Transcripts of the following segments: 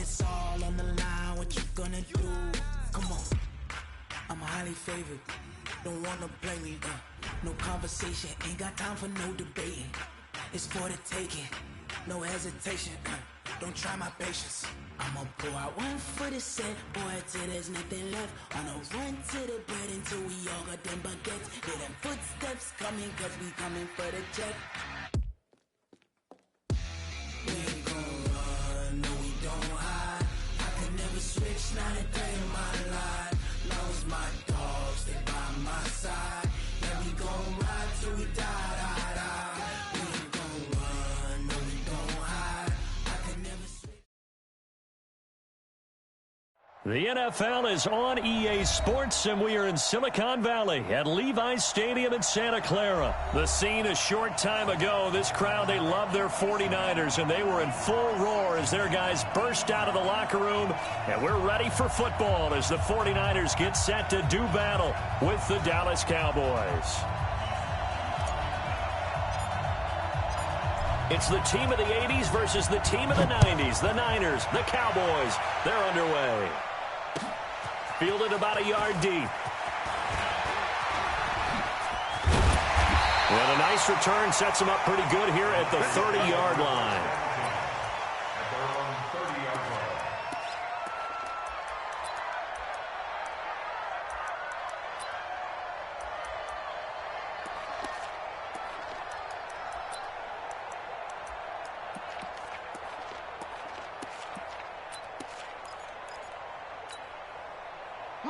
it's all on the line, what you gonna do? Come on, I'm highly favored. Don't wanna play me, no conversation, ain't got time for no debating. It's for the taking, no hesitation, don't try my patience. I'ma pull out one for the set, boy, till there's nothing left. On a run to the bread until we all got them baguettes. Hear them footsteps coming, cause we coming for the check. We ain't gon' run, no we don't hide. I can never switch, not a day in my life. Long as my dogs, they by my side. Yeah, we gon' ride till we die, die, die. We ain't gon' run, no we don't hide. I can never switch. The NFL is on EA Sports, and we are in Silicon Valley at Levi's Stadium in Santa Clara. The scene a short time ago, this crowd, they love their 49ers, and they were in full roar as their guys burst out of the locker room. And we're ready for football as the 49ers get set to do battle with the Dallas Cowboys. It's the team of the 80s versus the team of the 90s. The Niners, the Cowboys, they're underway. Fielded about a yard deep. And a nice return sets him up pretty good here at the 30-yard line.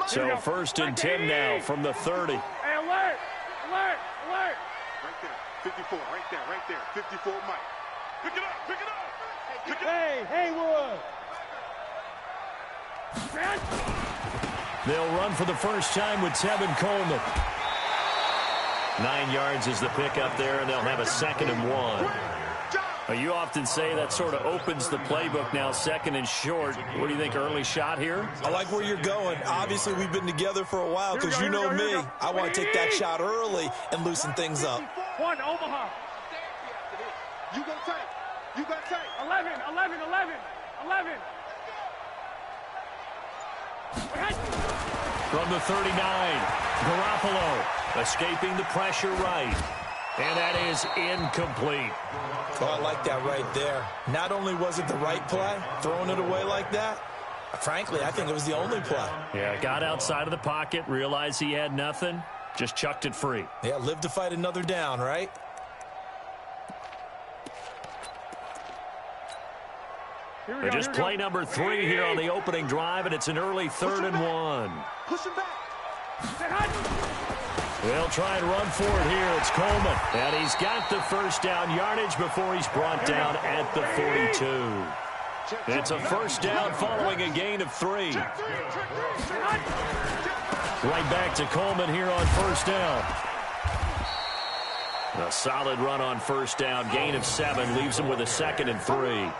So first and 10 now from the 30. Hey, alert! Alert! Alert! Right there. 54. Right there. 54, Mike. Pick it up! Pick it up! Pick it up! Hey, Haywood! They'll run for the first time with Tevin Coleman. 9 yards is the pickup there, and they'll have a 2nd and 1. You often say that sort of opens the playbook now, 2nd and short. What do you think, early shot here? I like where you're going. Obviously, we've been together for a while because you know me. I want to take that shot early and loosen things up. 1, Omaha. You gonna take. You gonna take. 11. From the 39, Garoppolo escaping the pressure right. And that is incomplete. Oh, I like that right there. Not only was it the right play, throwing it away like that, frankly, I think it was the only play. Yeah, got outside of the pocket, realized he had nothing, just chucked it free. Yeah, live to fight another down, right? Just play number 3 here on the opening drive, and it's an early 3rd and 1. Push him back. They'll try and run for it here. It's Coleman. And he's got the first down yardage before he's brought down at the 42. It's a first down following a gain of 3. Right back to Coleman here on first down. A solid run on first down. Gain of 7 leaves him with a 2nd and 3.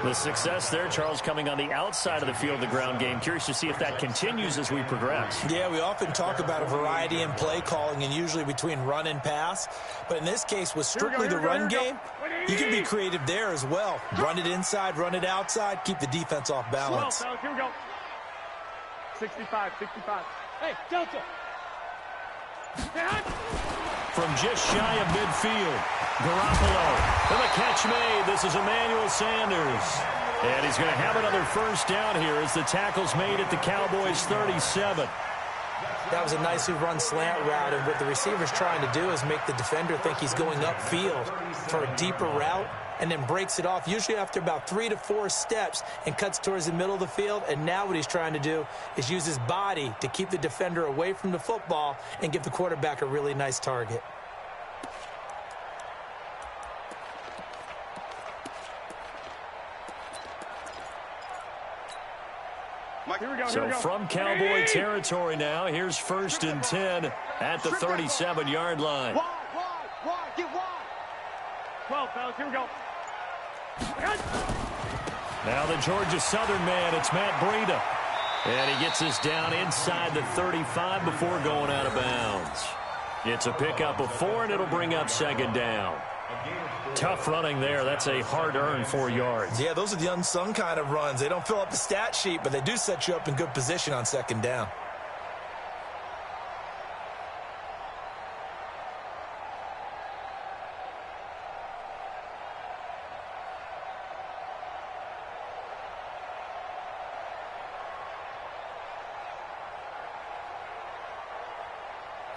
The success there, Charles, coming on the outside of the field, the ground game. Curious to see if that continues as we progress. Yeah, we often talk about a variety in play calling and usually between run and pass. But in this case, with strictly the run game, you can be creative there as well. Run it inside, run it outside, keep the defense off balance. Well, here we go. 65. Hey, Delta. From just shy of midfield, Garoppolo. And the catch made. This is Emmanuel Sanders. And he's going to have another first down here as the tackle's made at the Cowboys' 37. That was a nicely run slant route, and what the receiver's trying to do is make the defender think he's going upfield for a deeper route and then breaks it off, usually after about 3 to 4 steps, and cuts towards the middle of the field. And now what he's trying to do is use his body to keep the defender away from the football and give the quarterback a really nice target. So from Cowboy territory now, here's first and 10 at the 37-yard line. Wide, get wide. 12, fellas, here we go. Now the Georgia Southern man, it's Matt Breida. And he gets us down inside the 35 before going out of bounds. It's a pickup of 4, and it'll bring up 2nd down. Tough running there. That's a hard-earned 4 yards. Yeah, those are the unsung kind of runs. They don't fill up the stat sheet, but they do set you up in good position on second down.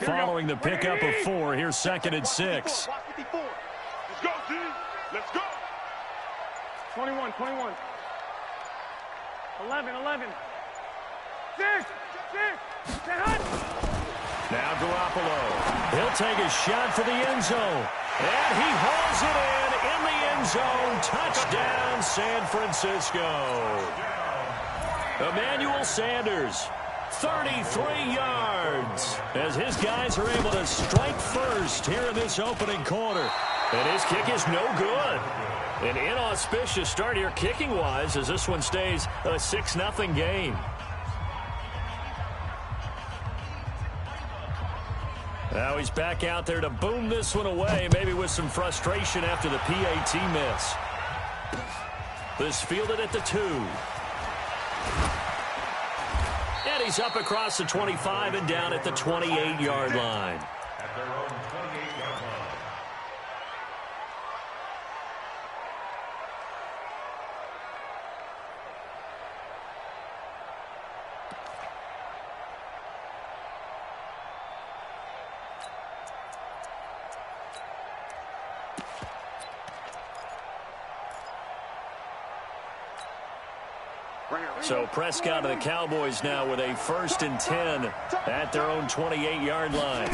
Following the pickup of 4, here's 2nd and 6. Let's go, G. Let's go. 21, 21. 11. 6. Now Garoppolo. He'll take a shot for the end zone. And he hauls it in the end zone. Touchdown, San Francisco. Emmanuel Sanders, 33 yards, as his guys are able to strike first here in this opening quarter. And his kick is no good. An inauspicious start here kicking-wise as this one stays a 6-0 game. Now he's back out there to boom this one away, maybe with some frustration after the PAT miss. This fielded at the 2. And he's up across the 25 and down at the 28-yard line. At their own 28-yard line. So Prescott and the Cowboys now with a 1st and 10 at their own 28-yard line.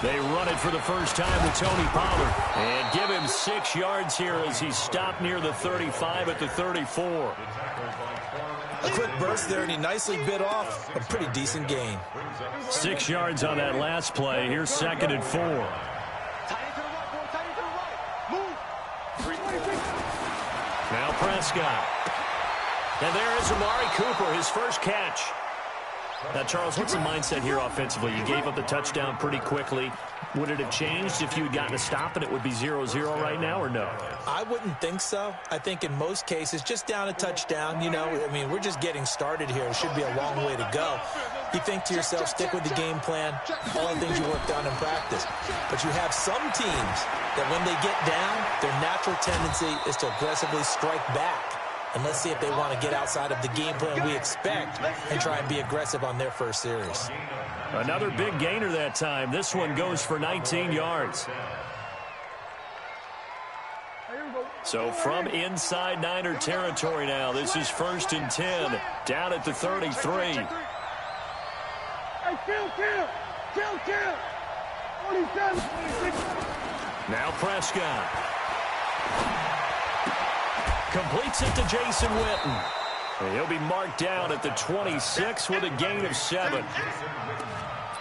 They run it for the first time with Tony Pollard and give him 6 yards here as he's stopped near the 35 at the 34. A quick burst there, and he nicely bit off a pretty decent gain. 6 yards on that last play. Here's 2nd and 4. Now Prescott. And there is Amari Cooper, his first catch. Now, Charles, what's the mindset here offensively? You gave up the touchdown pretty quickly. Would it have changed if you had gotten a stop and it would be 0-0 right now, or no? I wouldn't think so. I think in most cases, just down a touchdown, you know, I mean, we're just getting started here. It should be a long way to go. You think to yourself, stick with the game plan, all the things you worked on in practice. But you have some teams that when they get down, their natural tendency is to aggressively strike back. And let's see if they want to get outside of the game plan we expect and try and be aggressive on their first series. Another big gainer that time. This one goes for 19 yards. So from inside Niner territory now, this is 1st and 10, down at the 33. Hey, kill. 27, 26. Now Prescott. Completes it to Jason Witten. And he'll be marked down at the 26 with a gain of 7.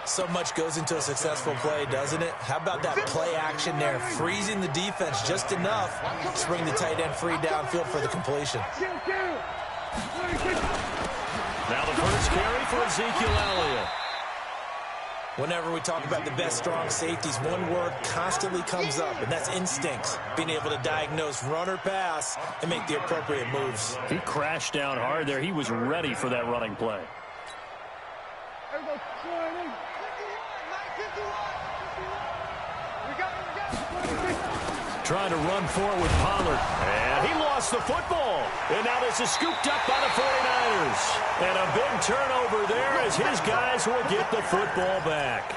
So much goes into a successful play, doesn't it? How about that play action there, freezing the defense just enough to bring the tight end free downfield for the completion. Now the first carry for Ezekiel Elliott. Whenever we talk about the best strong safeties, one word constantly comes up, and that's instincts. Being able to diagnose run or pass and make the appropriate moves. He crashed down hard there. He was ready for that running play. Trying to run for it with Pollard. And he lost the football. And now this is scooped up by the 49ers. And a big turnover there as his guys will get the football back.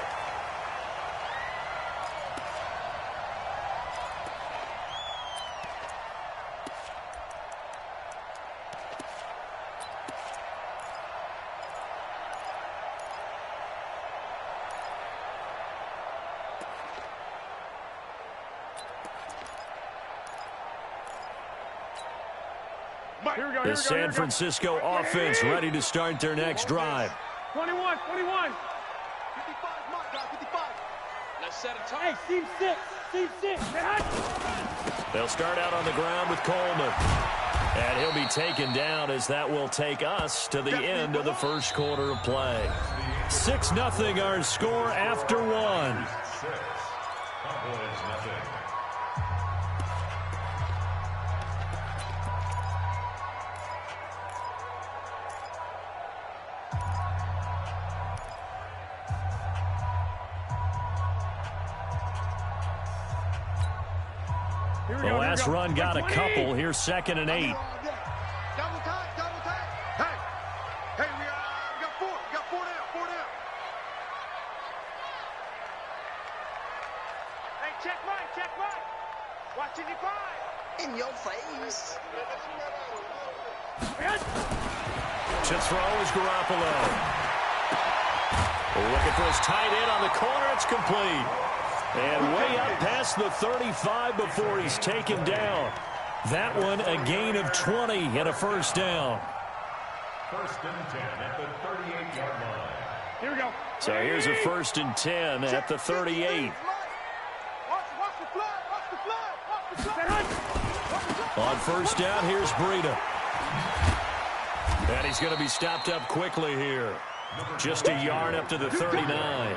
The San Francisco offense ready to start their next drive. 21. 55, Mark, 55. Let's set a time. Hey, Team 6. They'll start out on the ground with Coleman. And he'll be taken down as that will take us to the end of the first quarter of play. 6-0 our score after one. The last run got a couple. Here's 2nd and 8. Double time, double time. Hey, we got 4. We got 4 down, 4 down. Hey, check Mike. Watching you five. In your face. To throw is Garoppolo. Looking for his tight end on the corner. It's complete. And way up past the 35 before he's taken down. That one a gain of 20 and a first down. 1st and 10 at the 38-yard line. Here we go. So here's a 1st and 10 at the 38. Watch the flood. On 1st down, here's Breida. And he's going to be stopped up quickly here. Just a yard up to the 39.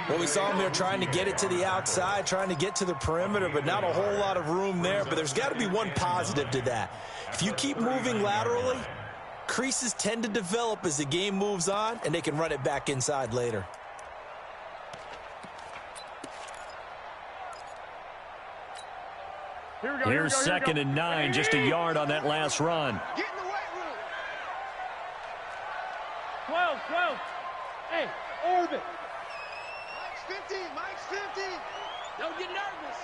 Well, we saw him there trying to get it to the outside, trying to get to the perimeter, but not a whole lot of room there. But there's got to be one positive to that. If you keep moving laterally, creases tend to develop as the game moves on, and they can run it back inside later. Here's 2nd and 9, just a yard on that last run. Get in the weight room. 12. Hey, orbit. Mike's 50. Don't get nervous.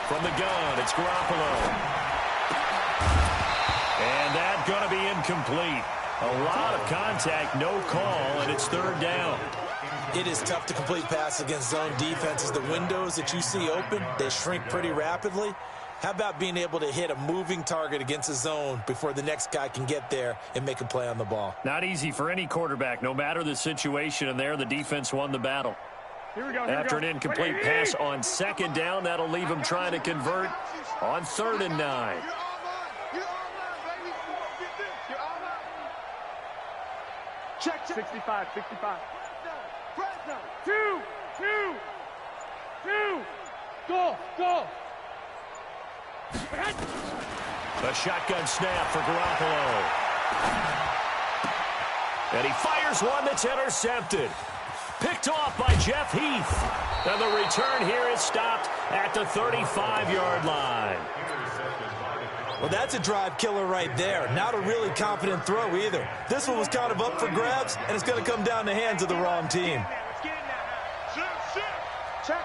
From the gun, it's Garoppolo. And that's going to be incomplete. A lot of contact, no call, and it's 3rd down. It is tough to complete passes against zone defenses. The windows that you see open, they shrink pretty rapidly. How about being able to hit a moving target against a zone before the next guy can get there and make a play on the ball? Not easy for any quarterback, no matter the situation, and there the defense won the battle. Here we go. After an incomplete pass on 2nd down, that'll leave him trying to convert on 3rd and 9. You're all mine, baby. Get this. You're all mine. Check. 65. Press down. 2. Go. A shotgun snap for Garoppolo. And he fires one that's intercepted. Picked off by Jeff Heath. And the return here is stopped at the 35-yard line. Well, that's a drive killer right there. Not a really confident throw either. This one was kind of up for grabs, and it's going to come down the hands of the wrong team. Let's get in there. Check.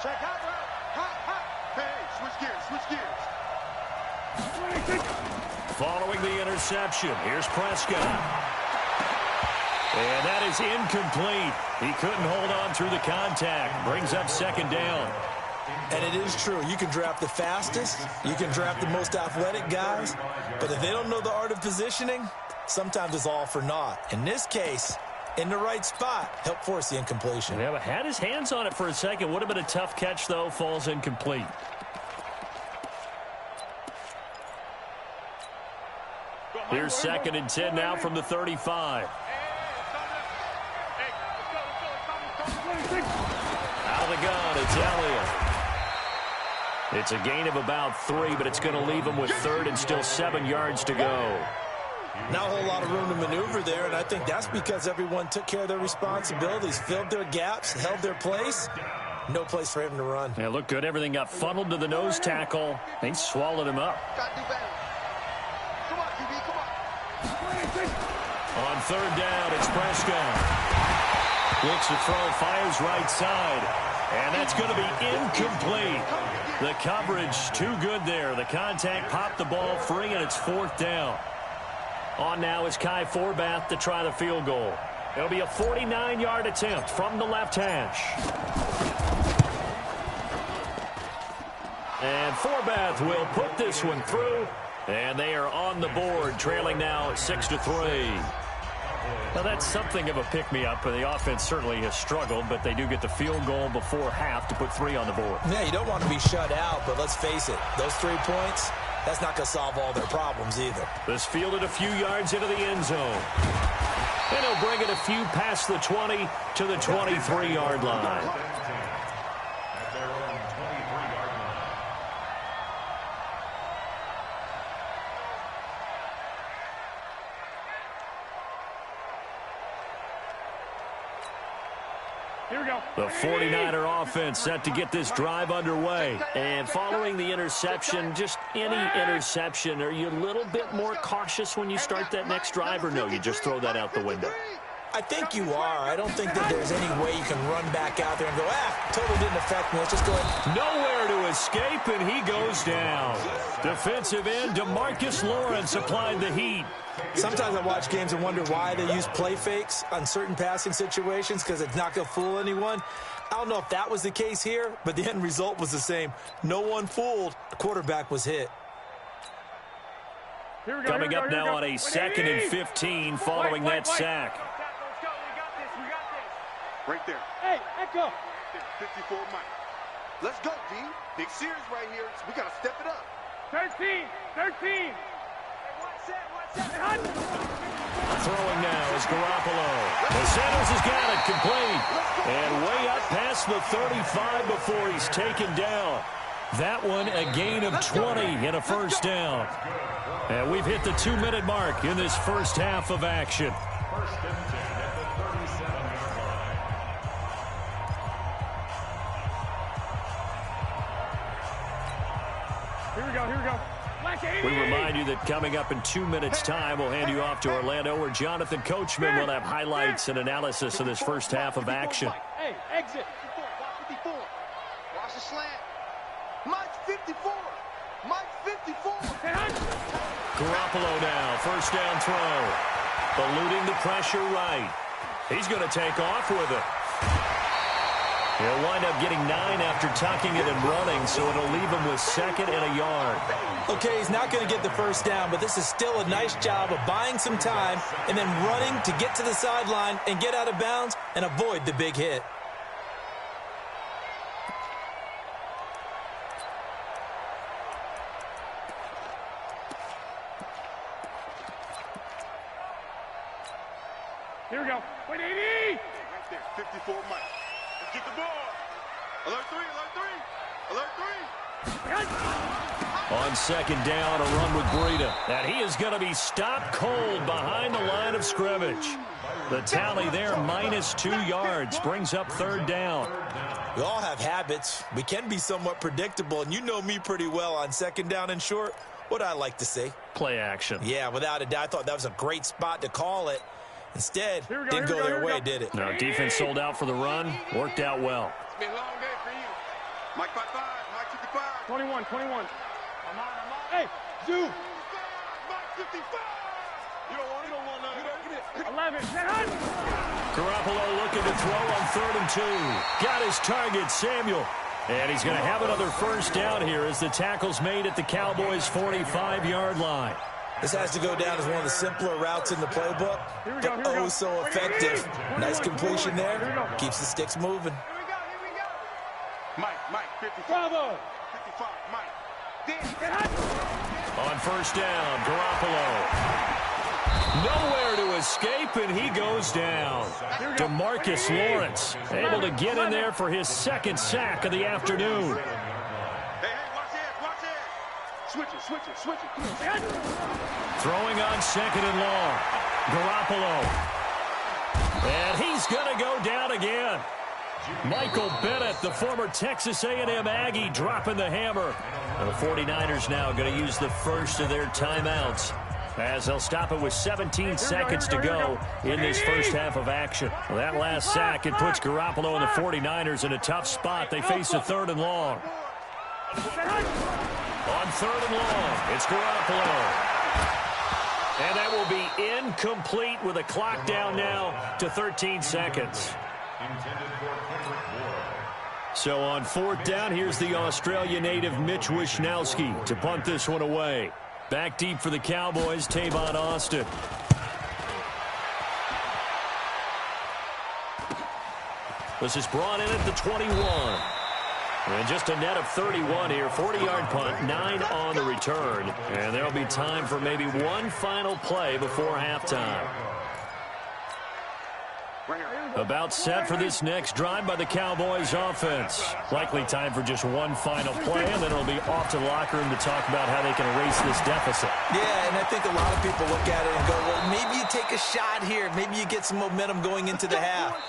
Hot. Hey, switch gears. Following the interception, here's Prescott. And that is incomplete. He couldn't hold on through the contact. Brings up 2nd down. And it is true. You can draft the fastest. You can draft the most athletic guys. But if they don't know the art of positioning, sometimes it's all for naught. In this case, in the right spot, help force the incompletion. Yeah, but had his hands on it for a second. Would have been a tough catch, though. Falls incomplete. Here's 2nd and 10 now from the 35. Out of the gun, it's Elliott. It's a gain of about 3, but it's going to leave him with 3rd and still 7 yards to go. Not a whole lot of room to maneuver there, and I think that's because everyone took care of their responsibilities, filled their gaps, held their place. No place for him to run. Yeah, looked good. Everything got funneled to the nose tackle. They swallowed him up. Gotta do better. Come on, QB, come on. On 3rd down, it's Prescott. Looks to throw, fires right side. And that's going to be incomplete. The coverage too good there. The contact popped the ball free, and it's 4th down. On now is Kai Forbath to try the field goal. It'll be a 49-yard attempt from the left hash. And Forbath will put this one through. And they are on the board, trailing now 6-3. Now, that's something of a pick-me-up. The offense certainly has struggled, but they do get the field goal before half to put 3 on the board. Yeah, you don't want to be shut out, but let's face it, those 3 points, that's not going to solve all their problems either. This fielded a few yards into the end zone. And he'll bring it a few past the 20 to the 23-yard line. The 49er offense set to get this drive underway. And following the interception, just any interception, are you a little bit more cautious when you start that next drive, or no, you just throw that out the window? I think you are. I don't think that there's any way you can run back out there and go, totally didn't affect me. Let's just go ahead. Nowhere to escape, and he goes down. Defensive end DeMarcus Lawrence applied the heat. Sometimes I watch games and wonder why they use play fakes on certain passing situations, because it's not going to fool anyone. I don't know if that was the case here, but the end result was the same. No one fooled. The quarterback was hit. Coming up now on a 2nd and 15 following that sack. Right there. Hey, Echo. 54 Mike. Let's go, D. Big series right here. We got to step it up. 13. Throwing now is Garoppolo. And Sanders has got it complete. And way up past the 35 before he's taken down. That one a gain of 20 and a first down. And we've hit the 2-minute mark in this first half of action. First and 10 at the 37-yard line. Here we go. We remind you that coming up in 2 minutes' time, we'll hand you off to Orlando, where Jonathan Coachman will have highlights and analysis of this first half of action. Hey, exit. 54. Watch the slant. Mike 54. Garoppolo now, first down throw. Eluding the pressure right. He's going to take off with it. He'll wind up getting 9 after tucking it and running, so it'll leave him with 2nd and a yard. Okay, he's not going to get the first down, but this is still a nice job of buying some time and then running to get to the sideline and get out of bounds and avoid the big hit. Here we go. 180. Right there, 54 Mike. Let's get the ball. Alert 3. On 2nd down, a run with Breida. And he is going to be stopped cold behind the line of scrimmage. The tally there, -2 yards, brings up 3rd down. We all have habits. We can be somewhat predictable, and you know me pretty well on 2nd down and short. What I like to say? Play action. Yeah, without a doubt, I thought that was a great spot to call it. Instead, didn't go their way, did it? No, defense sold out for the run. Worked out well. It's been a long day for you. Mike 55, Mike 55. 21. I'm on. Hey, Zoo. Mike 55. You don't want it. 11. Garoppolo looking to throw on 3rd and 2. Got his target, Samuel. And he's going to have another first down here as the tackle's made at the Cowboys' 45-yard line. This has to go down as one of the simpler routes in the playbook, but oh so effective. Nice completion there. Keeps the sticks moving. Mike 55. Bravo. 55, Mike. On first down, Garoppolo. Nowhere to escape, and he goes down. DeMarcus Lawrence able to get in there for his 2nd sack of the afternoon. Hey, watch it. Switch it. Throwing on 2nd and long. Garoppolo. And he's going to go down again. Michael Bennett, the former Texas A&M Aggie, dropping the hammer. And the 49ers now going to use the first of their timeouts, as they'll stop it with 17 seconds to go in this first half of action. Well, that last sack, it puts Garoppolo and the 49ers in a tough spot. They face a 3rd and long. On 3rd and long, it's Garoppolo. And that will be incomplete with a clock down now to 13 seconds. So on 4th down, here's the Australia native Mitch Wishnowsky to punt this one away. Back deep for the Cowboys, Tavon Austin. This is brought in at the 21. And just a net of 31 here. 40-yard punt, 9 on the return. And there'll be time for maybe one final play before halftime. Right here. About set for this next drive by the Cowboys offense. Likely time for just one final play, and then it'll be off to the locker room to talk about how they can erase this deficit. Yeah, and I think a lot of people look at it and go, well, maybe you take a shot here. Maybe you get some momentum going into the half.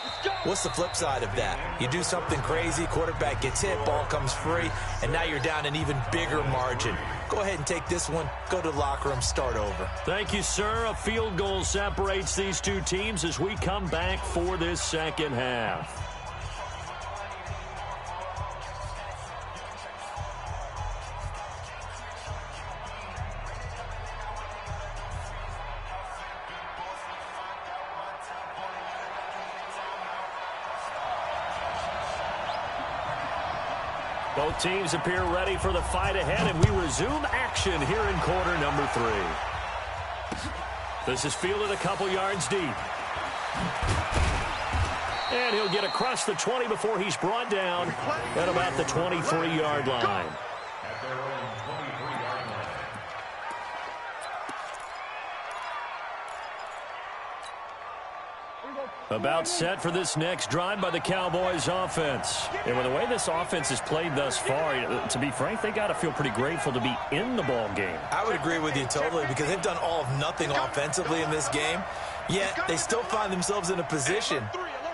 What's the flip side of that? You do something crazy, quarterback gets hit, ball comes free, and now you're down an even bigger margin. Go ahead and take this one, go to the locker room, start over. Thank you, sir. A field goal separates these two teams as we come back for this second half. Both teams appear ready for the fight ahead, and we resume action here in quarter number 3. This is fielded a couple yards deep. And he'll get across the 20 before he's brought down at about the 23-yard line. About set for this next drive by the Cowboys offense. And with the way this offense has played thus far, to be frank, they got to feel pretty grateful to be in the ball game. I would agree with you totally, because they've done all of nothing offensively in this game, yet they still find themselves in a position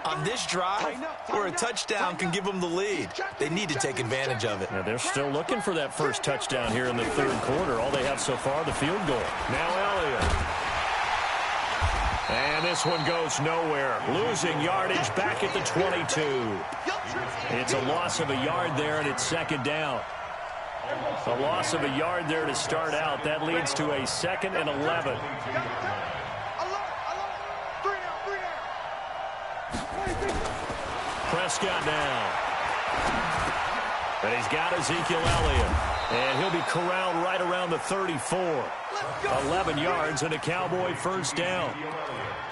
on this drive where a touchdown can give them the lead. They need to take advantage of it. Now they're still looking for that first touchdown here in the third quarter. All they have so far, the field goal. Now Elliott. And this one goes nowhere. Losing yardage back at the 22. It's a loss of a yard there, and it's second down. A loss of a yard there to start out. That leads to a 2nd and 11. Prescott now. And he's got Ezekiel Elliott. And he'll be corralled right around the 34. 11 yards and a Cowboy first down.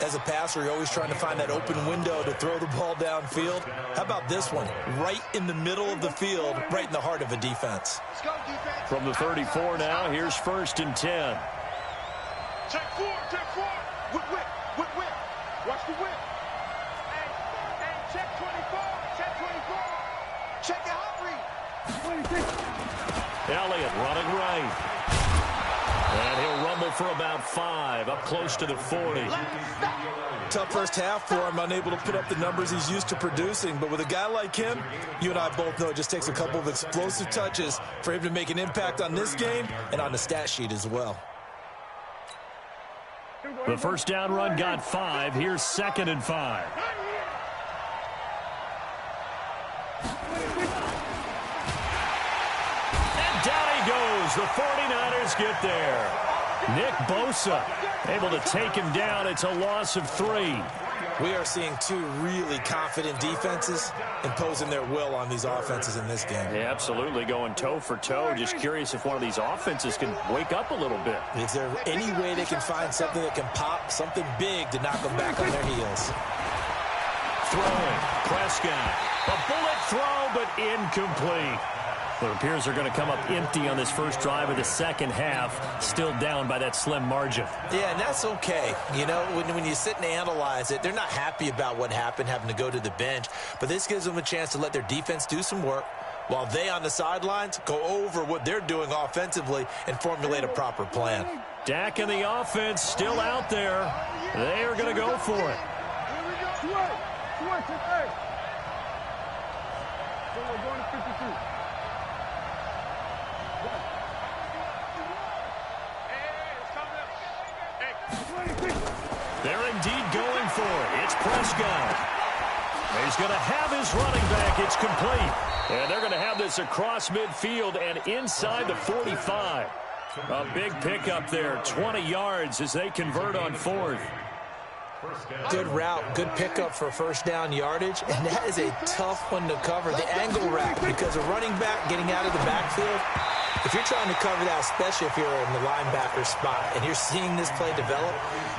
As a passer, you're always trying to find that open window to throw the ball downfield. How about this one? Right in the middle of the field, right in the heart of a defense. From the 34 now, here's 1st and 10. Check 4, check 4. Whip. Watch the whip. Hey, check 24, check 24. Check your hot read. Elliott running right. And he'll rumble for about 5, up close to the 40. Tough first half for him, unable to put up the numbers he's used to producing. But with a guy like him, you and I both know it just takes a couple of explosive touches for him to make an impact on this game and on the stat sheet as well. The first down run got 5. Here's 2nd and 5. And down he goes. The 49ers get there. Nick Bosa able to take him down. It's a loss of 3. We are seeing two really confident defenses imposing their will on these offenses in this game. Yeah, absolutely, going toe for toe. Just curious if one of these offenses can wake up a little bit. Is there any way they can find something that can pop, something big to knock them back on their heels? Throwing, Prescott. A bullet throw, but incomplete. It appears they're going to come up empty on this first drive of the second half, still down by that slim margin. Yeah, and that's okay. You know, when you sit and analyze it, they're not happy about what happened, having to go to the bench. But this gives them a chance to let their defense do some work while they on the sidelines go over what they're doing offensively and formulate a proper plan. Dak and the offense still out there. They are going to go for it. They're indeed going for it. It's Prescott. He's going to have his running back. It's complete. And they're going to have this across midfield and inside the 45. A big pickup there, 20 yards as they convert on 4th. Good route, good pickup for first down yardage, and that is a tough one to cover, the angle route, because a running back getting out of the backfield, if you're trying to cover that, especially if you're in the linebacker spot and you're seeing this play develop,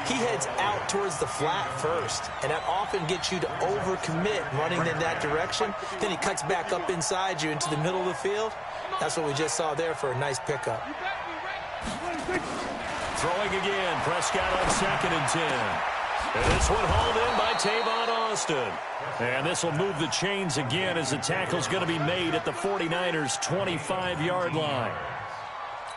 he heads out towards the flat first, and that often gets you to overcommit running in that direction. Then he cuts back up inside you into the middle of the field. That's what we just saw there for a nice pickup. Throwing again, Prescott on 2nd and 10. And this one hauled in by Tavon Austin. And this will move the chains again as the tackle's going to be made at the 49ers' 25-yard line.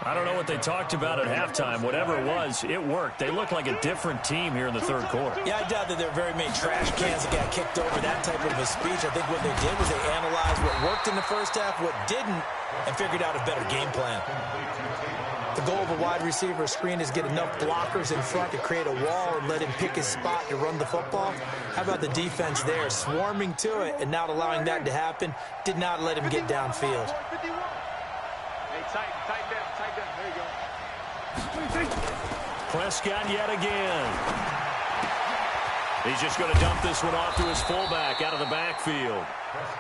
I don't know what they talked about at halftime. Whatever it was, it worked. They look like a different team here in the third quarter. Yeah, I doubt that there are very many trash cans that got kicked over that type of a speech. I think what they did was they analyzed what worked in the first half, what didn't, and figured out a better game plan. The goal of a wide receiver screen is get enough blockers in front to create a wall and let him pick his spot to run the football. How about the defense there, swarming to it and not allowing that to happen? Did not let him get downfield. Hey, tight down. There you go. Prescott yet again. He's just going to dump this one off to his fullback out of the backfield.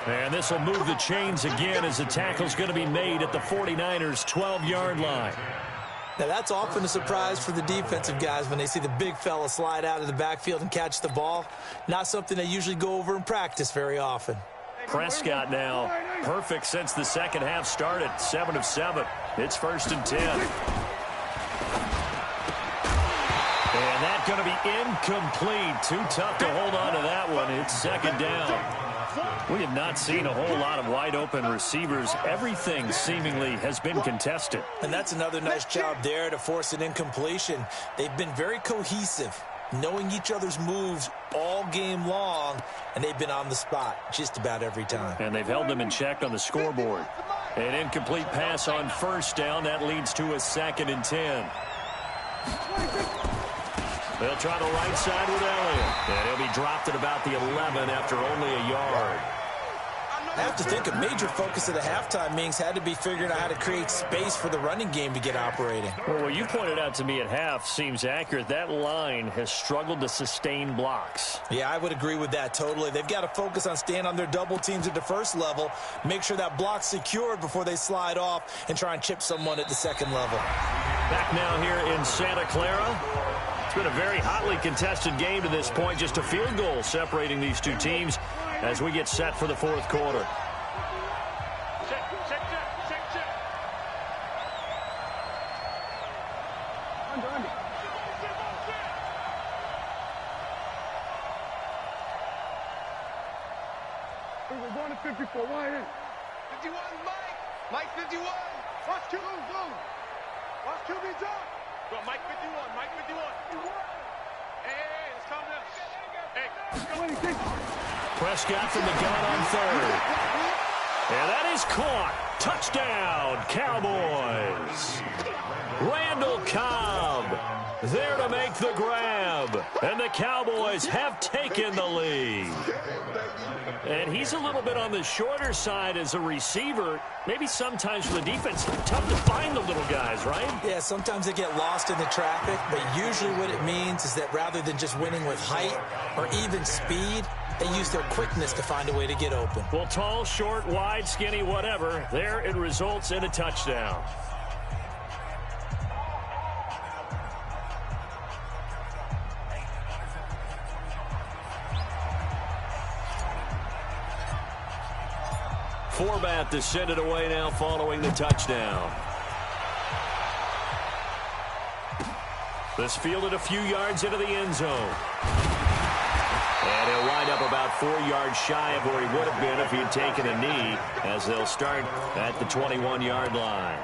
And this will move the chains again as the tackle's going to be made at the 49ers' 12-yard line. Now, that's often a surprise for the defensive guys when they see the big fella slide out of the backfield and catch the ball. Not something they usually go over in practice very often. Prescott now perfect since the second half started. 7 of 7. It's 1st and 10. And that's going to be incomplete. Too tough to hold on to that one. It's 2nd down. We have not seen a whole lot of wide-open receivers. Everything seemingly has been contested. And that's another nice job there to force an incompletion. They've been very cohesive, knowing each other's moves all game long, and they've been on the spot just about every time. And they've held them in check on the scoreboard. An incomplete pass on 1st down. That leads to a 2nd and 10. They'll try the right side with Elliott. And he'll be dropped at about the 11 after only a yard. I have to think a major focus of the halftime meetings had to be figuring out how to create space for the running game to get operating. Well, what you pointed out to me at half seems accurate. That line has struggled to sustain blocks. Yeah, I would agree with that totally. They've got to focus on staying on their double teams at the first level, make sure that block's secured before they slide off and try and chip someone at the second level. Back now here in Santa Clara. It's been a very hotly contested game to this point. Just a field goal separating these two teams as we get set for the 4th quarter. Check. 54, wide in. 51, Mike 51. Watch QB, go. Watch QB jump. Go, Mike 51. Hey, let's calm down. Hey, Prescott from the gun on 3rd. And that is caught. Touchdown, Cowboys. Randall Cobb there to make the grab. And the Cowboys have taken the lead. And he's a little bit on the shorter side as a receiver. Maybe sometimes for the defense, tough to find the little guys, right? Yeah, sometimes they get lost in the traffic, but usually what it means is that rather than just winning with height or even speed, they use their quickness to find a way to get open. Well, tall, short, wide, skinny, whatever, there it results in a touchdown. Forbat to send it away now following the touchdown. This fielded a few yards into the end zone. And he'll wind up about 4 yards shy of where he would have been if he had taken a knee, as they'll start at the 21-yard line.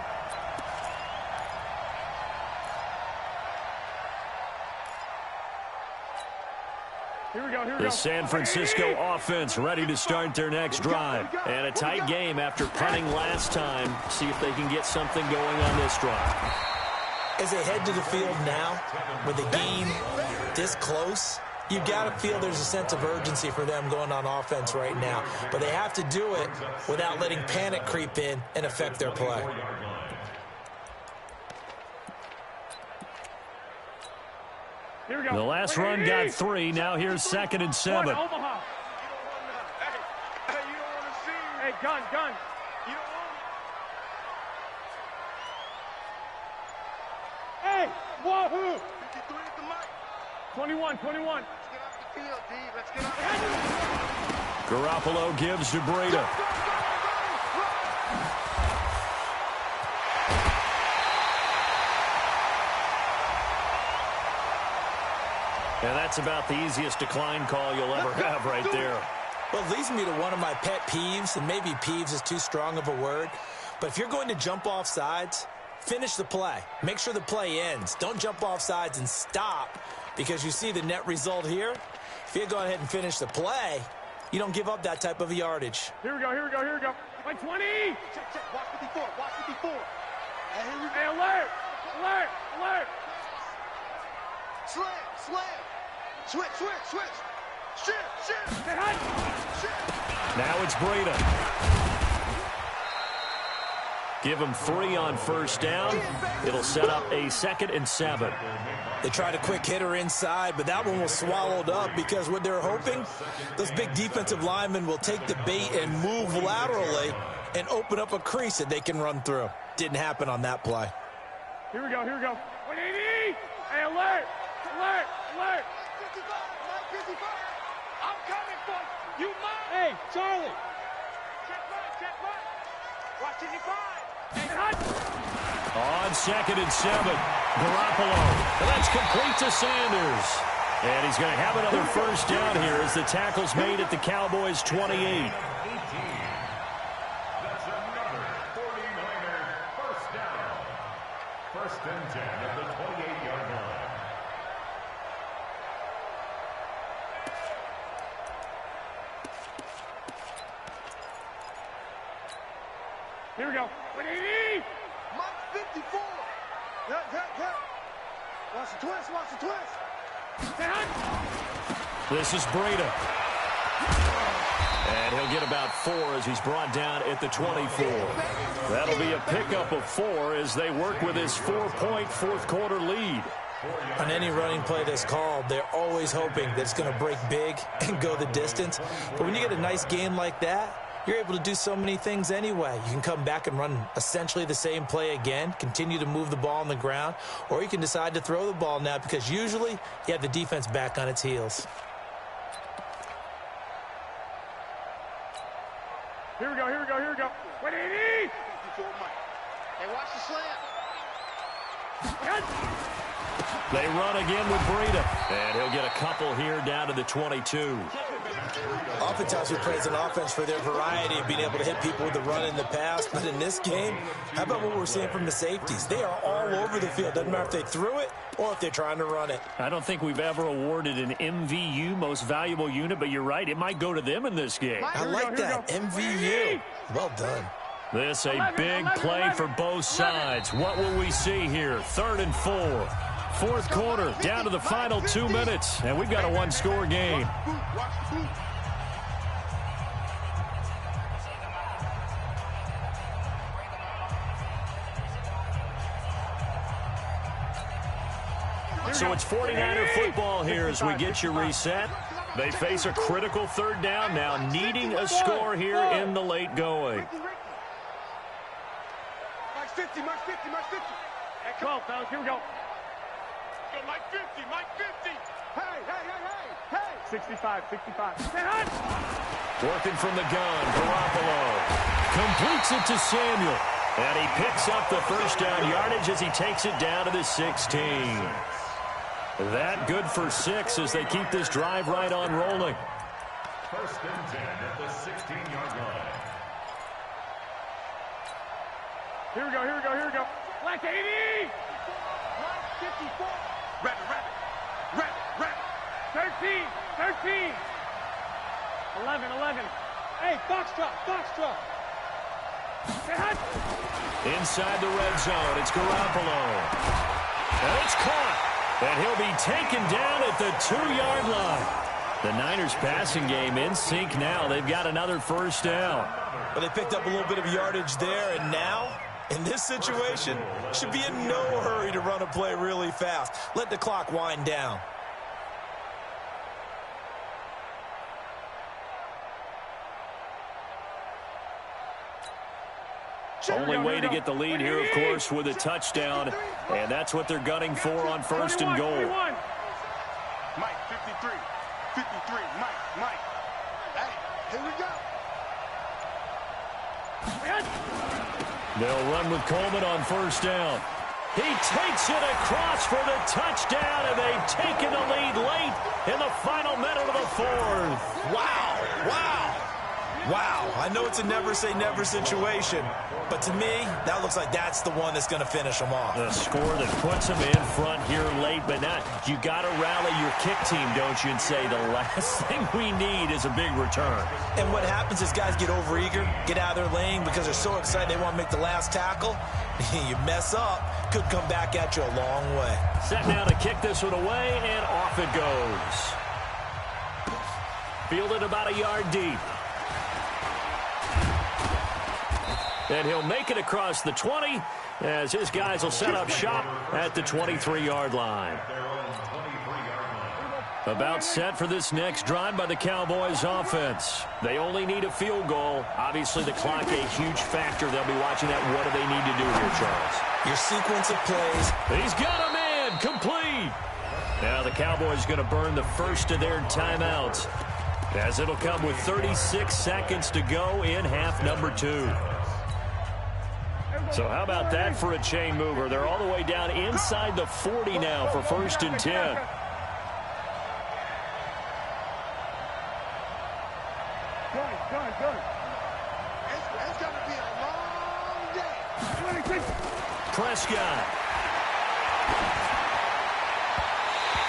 Here we go. The San Francisco offense ready to start their next drive. And a tight game after punting last time. See if they can get something going on this drive. As they head to the field now, with the game this close, you've got to feel there's a sense of urgency for them going on offense right now. But they have to do it without letting panic creep in and affect their play. The last run got 3. Now here's 2nd and 7. Hey, gun. You don't want Hey, wahoo! 53 at the mic. 21. Let's get off the field, D. Let's get off the field. Garoppolo gives to Breida. And That's about the easiest decline call you'll ever have right there. Well, it leads me to one of my pet peeves, and maybe peeves is too strong of a word, but if you're going to jump off sides, finish the play. Make sure the play ends. Don't jump off sides and stop, because you see the net result here. If you go ahead and finish the play, you don't give up that type of yardage. Here we go, here we go, here we go. By 20! Check, check. Watch 54, watch 54. And here we go. Hey, alert! Alert! Alert! Slam, slam. Switch, switch, switch. Shift, shift. Hey, hut! Shift. Now it's Breida. Give him 3 on first down. It'll set up a 2nd and 7. They tried a quick hitter inside, but that one was swallowed up because what they're hoping, those big defensive linemen will take the bait and move laterally and open up a crease that they can run through. Didn't happen on that play. Here we go, here we go. 180! Hey, alert! Alert! Alert! 55, Mike 55. I'm coming for you. You mine. Hey, Charlie! Check right, check right. Watch 55. Hey, hut! On 2nd and 7, Garoppolo. And that's complete to Sanders. And he's going to have another first down here as the tackle's made at the Cowboys' 28. That's another 49er first down. 1st and 10 at the 28-yard line. Here we go. 180! Mike 54. Yeah. Watch the twist, watch the twist. Hey, hut! This is Breida. And he'll get about 4 as he's brought down at the 24. That'll be a pickup of 4 as they work with his 4-point fourth-quarter lead. On any running play that's called, they're always hoping that it's going to break big and go the distance. But when you get a nice game like that, you're able to do so many things anyway. You can come back and run essentially the same play again, continue to move the ball on the ground, or you can decide to throw the ball now because usually you have the defense back on its heels. Here we go, here we go, here we go. 180! 54 Mike. Hey, watch the slam. Hut! They run again with Breida. And he'll get a couple here down to the 22. Oftentimes we praise an offense for their variety of being able to hit people with the run in the pass. But in this game, how about what we're seeing from the safeties? They are all over the field. Doesn't matter if they threw it or if they're trying to run it. I don't think we've ever awarded an MVU, most valuable unit, but you're right. It might go to them in this game. I like that. MVU. Well done. This a big play for both sides. What will we see here? 3rd and 4. Fourth quarter, down to the final 2 minutes, and we've got a one-score game. So it's 49er football here as we get you reset. They face a critical 3rd down now, needing a score here in the late going. Mike 50, Mike 50, Mike 50. Hey, come on, fellas, here we go. Go, Mike 50, Mike 50. Hey. 65, 65. Hey, hut! Working from the gun, Garoppolo completes it to Samuel. And he picks up the first down yardage as he takes it down to the 16. That good for 6 as they keep this drive right on rolling. 1st and 10 at the 16-yard line. Here we go, here we go, here we go. Black 80! Mike 54. Rabbit. 13, 13. 11. Hey, foxtrot. Hey, hut! Inside the red zone, it's Garoppolo. And it's caught. And he'll be taken down at the 2-yard line. The Niners passing game in sync now. They've got another first down. But they picked up a little bit of yardage there, and now, in this situation, should be in no hurry to run a play really fast. Let the clock wind down. Only way to get the lead here, of course, with a touchdown. And that's what they're gunning for on 1st and goal. Mike 53. Mike. Hey, here we go. They'll run with Coleman on first down. He takes it across for the touchdown, and they've taken the lead late in the final minute of the fourth. Wow, wow, wow. I know it's a never-say-never situation, but to me, that looks like that's the one that's going to finish them off. The score that puts them in front here late, but not. You got to rally your kick team, don't you, and say the last thing we need is a big return. And what happens is guys get overeager, get out of their lane because they're so excited they want to make the last tackle. You mess up, could come back at you a long way. Set now to kick this one away, and off it goes. Fielded about a yard deep. And he'll make it across the 20 as his guys will set up shop at the 23-yard line. About set for this next drive by the Cowboys offense. They only need a field goal. Obviously, the clock a huge factor. They'll be watching that. What do they need to do here, Charles? Your sequence of plays. He's got a man complete. Now the Cowboys going to burn the first of their timeouts as it'll come with 36 seconds to go in half number 2. So how about that for a chain mover? They're all the way down inside the 40 now for 1st and 10. Good. It's going to be a long day. Prescott.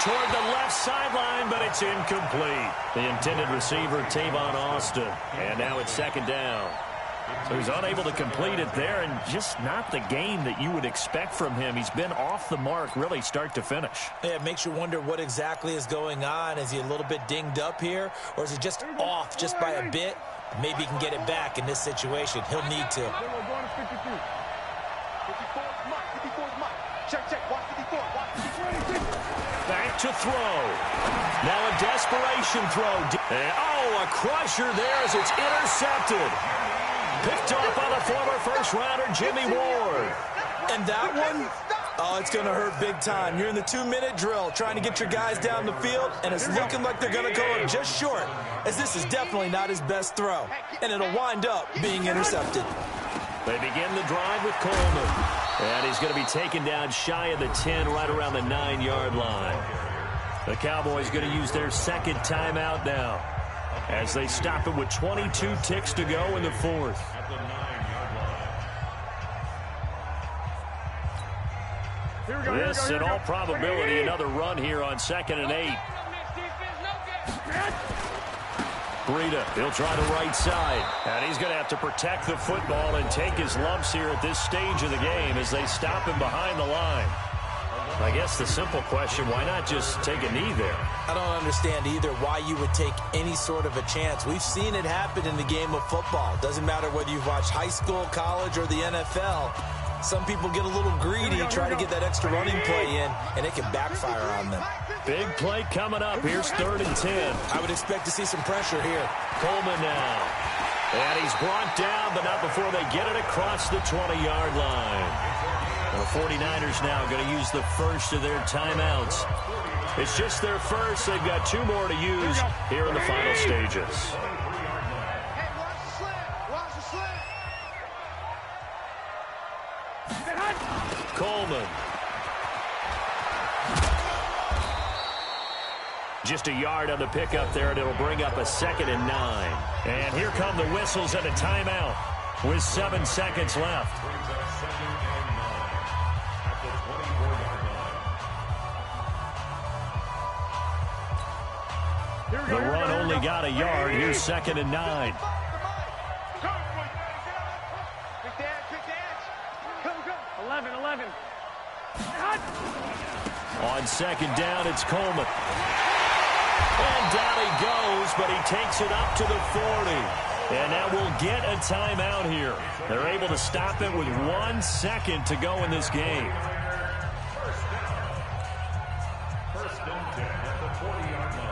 Toward the left sideline, but it's incomplete. The intended receiver, Tavon Austin. And now it's 2nd down. So he's unable to complete it there, and just not the game that you would expect from him. He's been off the mark really start to finish. Yeah, it makes you wonder what exactly is going on. Is he a little bit dinged up here, or is he just off just by a bit? Maybe he can get it back in this situation. He'll need to. 54's Mike. 54's Mike. Check. Watch 54. Watch 54. Back to throw. Now a desperation throw. And, a crusher there as it's intercepted. Picked off by the former first-rounder, Jimmy Ward. And that one, it's going to hurt big time. You're in the 2-minute drill trying to get your guys down the field, and it's looking like they're going to go just short, as this is definitely not his best throw. And it'll wind up being intercepted. They begin the drive with Coleman. And he's going to be taken down shy of the 10, right around the 9-yard line. The Cowboys going to use their 2nd timeout now, as they stop it with 22 ticks to go in the 4th. This, in all probability, another run here on 2nd and 8. Breida, he'll try the right side. And he's going to have to protect the football and take his lumps here at this stage of the game as they stop him behind the line. I guess the simple question, why not just take a knee there? I don't understand either why you would take any sort of a chance. We've seen it happen in the game of football. Doesn't matter whether you've watched high school, college, or the NFL. Some people get a little greedy, try to get that extra running play in, and it can backfire on them. Big play coming up. Here's 3rd and 10. I would expect to see some pressure here. Coleman now. And he's brought down, but not before they get it across the 20-yard line. The 49ers now going to use the first of their timeouts. It's just their first. They've got 2 more to use here in the final stages. Hey, watch the slant. Watch the slant. Coleman. Just a yard on the pickup there, and it'll bring up a 2nd and 9. And here come the whistles and a timeout with 7 seconds left. The run only got a yard. Here's 2nd and 9. Quick dance. Go. 11. On 2nd down, it's Coleman. And down he goes, but he takes it up to the 40. And now we'll get a timeout here. They're able to stop it with 1 second to go in this game. First and 10 at the 40-yard line.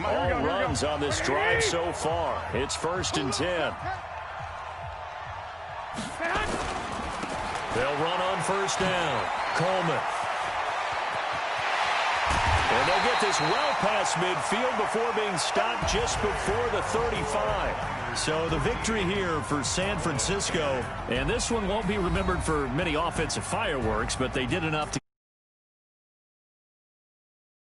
All runs on this drive so far. It's 1st and 10. They'll run on 1st down. Coleman. And they'll get get this well past midfield before being stopped just before the 35. So the victory here for San Francisco. And this one won't be remembered for many offensive fireworks, but they did enough to